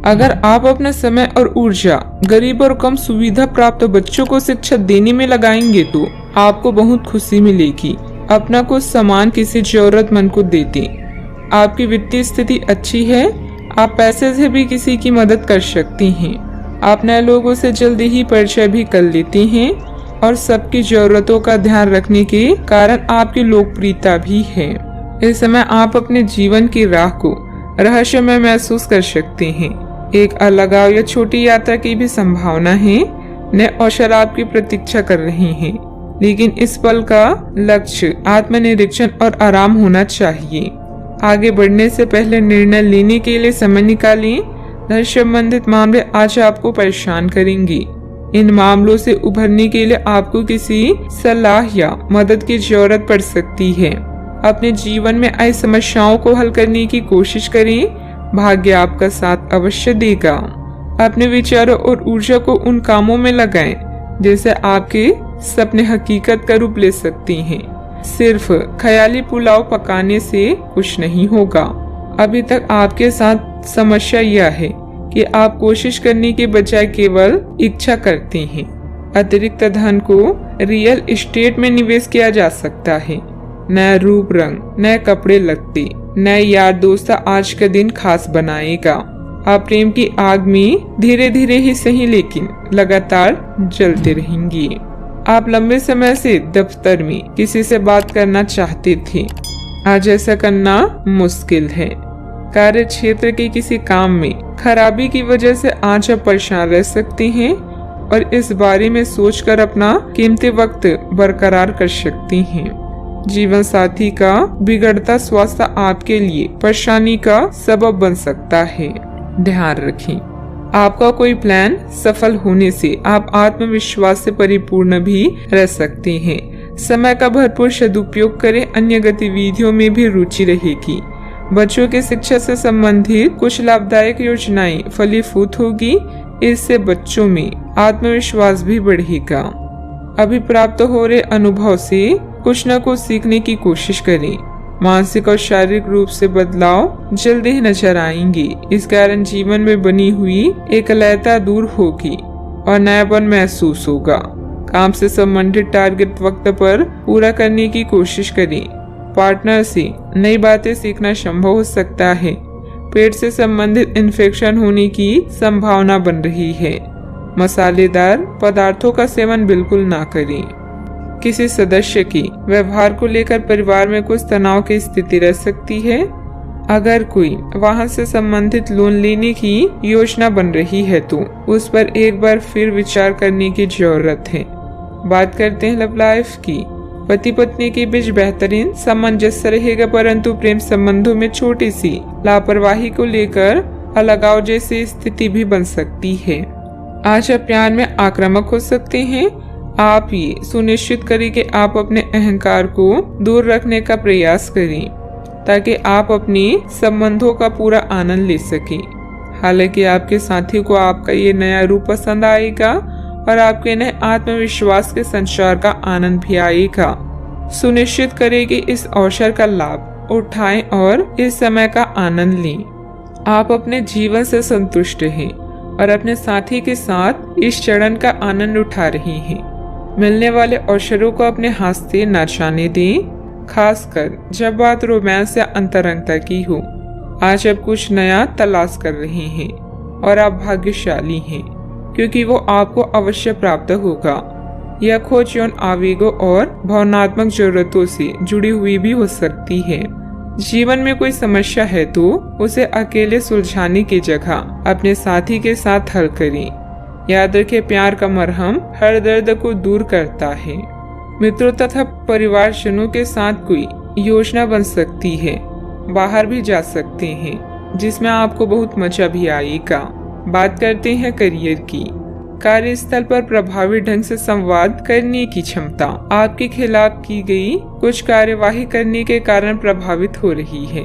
अगर आप अपना समय और ऊर्जा गरीब और कम सुविधा प्राप्त बच्चों को शिक्षा देने में लगाएंगे तो आपको बहुत खुशी मिलेगी। अपना कुछ सामान किसी जरूरतमंद को दे दें। आपकी वित्तीय स्थिति अच्छी है, आप पैसे से भी किसी की मदद कर सकती हैं। आप नए लोगों से जल्दी ही परिचय भी कर लेते हैं और सबकी जरूरतों का ध्यान रखने के कारण आपकी लोकप्रियता भी है। इस समय आप अपने जीवन की राह को रहस्यमय महसूस कर सकते हैं। एक अलगाव या छोटी यात्रा की भी संभावना है। नए अवसर आपकी प्रतीक्षा कर रहे हैं, लेकिन इस पल का लक्ष्य आत्मनिरीक्षण और आराम होना चाहिए। आगे बढ़ने से पहले निर्णय लेने के लिए समय निकालें। धन संबंधित मामले आज आपको परेशान करेंगे। इन मामलों से उभरने के लिए आपको किसी सलाह या मदद की जरूरत पड़ सकती है। अपने जीवन में आई समस्याओं को हल करने की कोशिश करें। भाग्य आपका साथ अवश्य देगा। अपने विचारों और ऊर्जा को उन कामों में लगाएं जैसे आपके सपने हकीकत का रूप ले सकते हैं। सिर्फ ख्याली पुलाव पकाने से कुछ नहीं होगा। अभी तक आपके साथ समस्या यह है कि आप कोशिश करने के बजाय केवल इच्छा करते हैं। अतिरिक्त धन को रियल एस्टेट में निवेश किया जा सकता है। नया रूप रंग, नए कपड़े लगते, नए यार दोस्त आज का दिन खास बनाएगा। आप प्रेम की आग में धीरे धीरे ही सही लेकिन लगातार जलते रहेंगे। आप लंबे समय से दफ्तर में किसी से बात करना चाहते थे, आज ऐसा करना मुश्किल है। कार्य क्षेत्र के किसी काम में खराबी की वजह से आज आप परेशान रह सकते हैं और इस बारे में सोचकर अपना कीमती वक्त बरकरार कर सकती हैं। जीवन साथी का बिगड़ता स्वास्थ्य आपके लिए परेशानी का सबब बन सकता है। ध्यान रखें, आपका कोई प्लान सफल होने से आप आत्मविश्वास से परिपूर्ण भी रह सकते हैं। समय का भरपूर सदुपयोग करें, अन्य गतिविधियों में भी रुचि रहेगी। बच्चों की शिक्षा से संबंधित कुछ लाभदायक योजनाएं फलीभूत होगी। इससे बच्चों में आत्मविश्वास भी बढ़ेगा। अभी प्राप्त हो रहे अनुभव से कुछ न कुछ सीखने की कोशिश करें। मानसिक और शारीरिक रूप से बदलाव जल्दी ही नजर आएंगे। इस कारण जीवन में बनी हुई एकलता दूर होगी और नयापन महसूस होगा। काम से संबंधित टारगेट वक्त पर पूरा करने की कोशिश करें। पार्टनर से नई बातें सीखना संभव हो सकता है। पेट से संबंधित इन्फेक्शन होने की संभावना बन रही है। मसालेदार पदार्थों का सेवन बिल्कुल ना करें। किसी सदस्य की व्यवहार को लेकर परिवार में कुछ तनाव की स्थिति रह सकती है। अगर कोई वाहन से संबंधित लोन लेने की योजना बन रही है तो उस पर एक बार फिर विचार करने की जरूरत है। बात करते हैं लव लाइफ की। पति पत्नी के बीच बेहतरीन सामंजस्य रहेगा, परंतु प्रेम संबंधों में छोटी सी लापरवाही को लेकर अलगाव जैसी स्थिति भी बन सकती है। आज आप प्यार में आक्रामक हो सकते हैं। आप ये सुनिश्चित करें कि आप अपने अहंकार को दूर रखने का प्रयास करें ताकि आप अपने संबंधों का पूरा आनंद ले सकें। हालांकि आपके साथी को आपका ये नया रूप पसंद आएगा और आपके नए आत्मविश्वास के संचार का आनंद भी आएगा। सुनिश्चित करें कि इस अवसर का लाभ उठाएं और इस समय का आनंद लें। आप अपने जीवन से संतुष्ट हैं और अपने साथी के साथ इस क्षण का आनंद उठा रहे हैं। मिलने वाले अवसरों को अपने हाथ से न जाने दें, खासकर जब बात रोमांस या अंतरंगता की हो। आज आप कुछ नया तलाश कर रहे हैं और आप भाग्यशाली हैं क्योंकि वो आपको अवश्य प्राप्त होगा। यह खोज यौन आवेगों और भावनात्मक जरूरतों से जुड़ी हुई भी हो सकती है। जीवन में कोई समस्या है तो उसे अकेले सुलझाने की जगह अपने साथी के साथ हल करें। याद रखें, प्यार का मरहम हर दर्द को दूर करता है। मित्रों तथा परिवारजनों के साथ कोई योजना बन सकती है। बाहर भी जा सकते हैं जिसमें आपको बहुत मजा भी आएगा। बात करते हैं करियर की। कार्यस्थल पर प्रभावी ढंग से संवाद करने की क्षमता आपके खिलाफ की गई कुछ कार्यवाही करने के कारण प्रभावित हो रही है।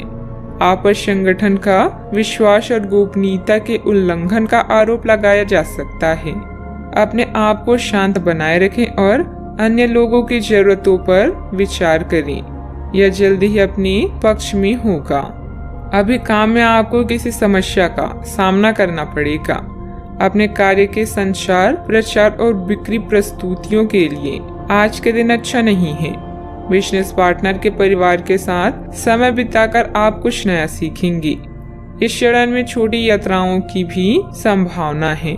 आप पर संगठन का विश्वास और गोपनीयता के उल्लंघन का आरोप लगाया जा सकता है। अपने आप को शांत बनाए रखें और अन्य लोगों की जरूरतों पर विचार करें। यह जल्दी ही अपने पक्ष में होगा। अभी काम में आपको किसी समस्या का सामना करना पड़ेगा। अपने कार्य के संचार, प्रचार और बिक्री प्रस्तुतियों के लिए आज के दिन अच्छा नहीं है। बिजनेस पार्टनर के परिवार के साथ समय बिताकर आप कुछ नया सीखेंगे। इस चरण में छोटी यात्राओं की भी संभावना है।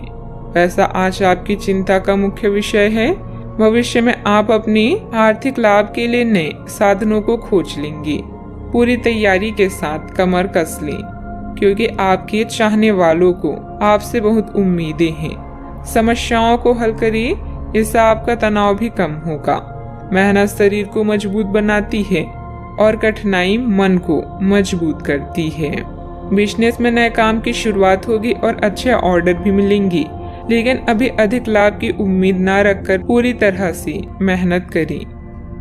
पैसा आज आपकी चिंता का मुख्य विषय है। भविष्य में आप अपनी आर्थिक लाभ के लिए नए साधनों को खोज लेंगे। पूरी तैयारी के साथ कमर कस लें, क्योंकि आपके चाहने वालों को आपसे बहुत उम्मीदें हैं। समस्याओं को हल करिए, इससे आपका तनाव भी कम होगा। मेहनत शरीर को मजबूत बनाती है और कठिनाई मन को मजबूत करती है। बिजनेस में नए काम की शुरुआत होगी और अच्छे ऑर्डर भी मिलेंगे, लेकिन अभी अधिक लाभ की उम्मीद न रखकर पूरी तरह से मेहनत करें।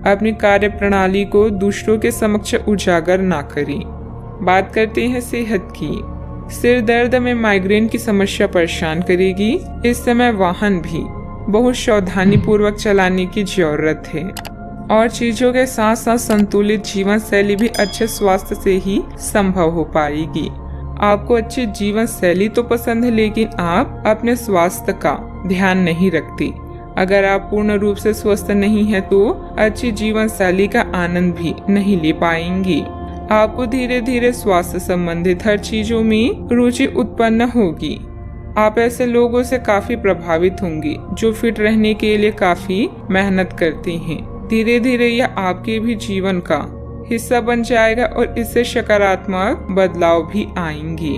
अपनी कार्य प्रणाली को दूसरों के समक्ष उजागर ना करें। बात करते हैं सेहत की। सिर दर्द में माइग्रेन की समस्या परेशान करेगी। इस समय वाहन भी बहुत सावधानी पूर्वक चलाने की जरूरत है और चीजों के साथ साथ संतुलित जीवन शैली भी अच्छे स्वास्थ्य से ही संभव हो पाएगी। आपको अच्छी जीवन शैली तो पसंद है, लेकिन आप अपने स्वास्थ्य का ध्यान नहीं रखते। अगर आप पूर्ण रूप से स्वस्थ नहीं है तो अच्छी जीवन शैली का आनंद भी नहीं ले पाएंगे। आपको धीरे धीरे स्वास्थ्य संबंधित हर चीजों में रुचि उत्पन्न होगी। आप ऐसे लोगों से काफी प्रभावित होंगे जो फिट रहने के लिए काफी मेहनत करते हैं। धीरे धीरे यह आपके भी जीवन का हिस्सा बन जाएगा और इससे सकारात्मक बदलाव भी आएंगे।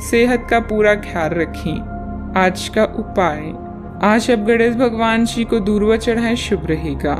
सेहत का पूरा ख्याल रखें। आज का उपाय, आज आप गणेश भगवान जी को दूर्वा चढ़ाएं, शुभ रहेगा।